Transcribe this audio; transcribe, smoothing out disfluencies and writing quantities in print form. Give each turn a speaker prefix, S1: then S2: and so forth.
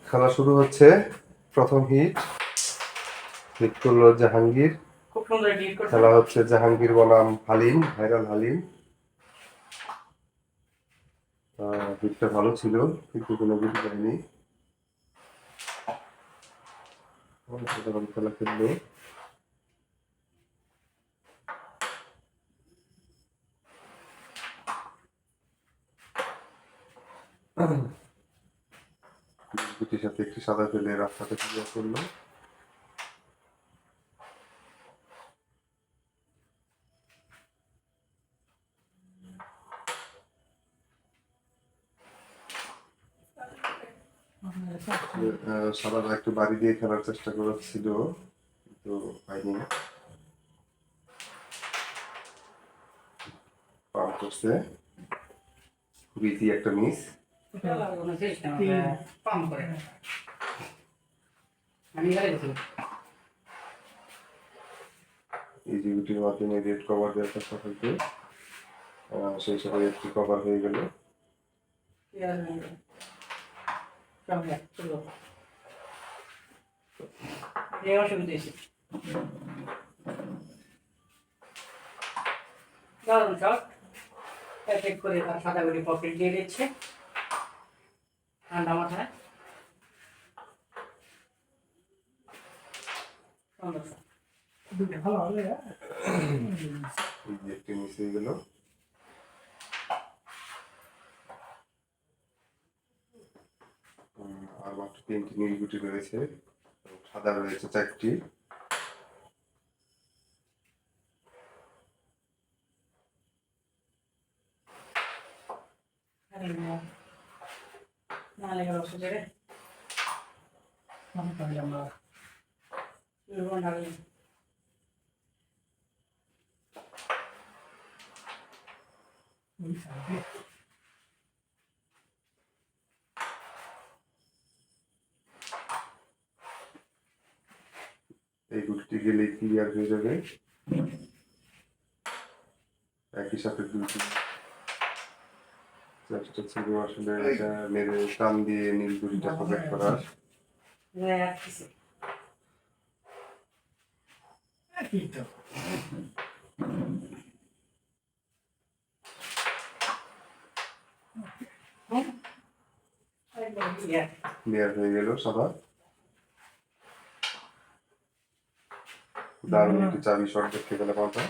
S1: খেলা শুরু হচ্ছে। প্রথম হিট করলো জাহাঙ্গীর। খেলা হচ্ছে জাহাঙ্গীর বনাম হালিম, ভাইরাল হালিম। হিটটা ভালো ছিল কিন্তু কোনো গুটি যায়নি। খেলা খেললো। গুটির সাথে একটি সাদা ফেলে রাস্তাটা ক্লিয়ার করলো। সাদাটা একটু বাড়ি দিয়ে খেলার চেষ্টা করেছিল কিন্তু হয়নি। পার করছে, খুব ইজি একটা মিস। ইজি গুটির মাধ্যমে রেড কভার দেওয়ার চেষ্টা করতে সেই সময় একটি কভার হয়ে গেল।
S2: দারুণ শট, অ্যাটাক করে তার সাদা গুটি পকেট দিয়ে দিচ্ছে ঠান্ডা মাথায়। ভালো হবে
S1: একটি মিস হয়ে গেল। আর মাত্র 3টি নীল গুটি রয়েছে, সাদা রয়েছে 4টি। এই গুটিটি গেলে ক্লিয়ার হয়ে যাবে। একই সাথে দুটি চেষ্টা ছিল আসলে এটা মেরে টান দিয়ে নীল গুটিটা পকেট করার। ক্লিয়ার হয়ে গেল সাদা। দারুণ একটি চাবি শট দেখতে পেলাম আমরা।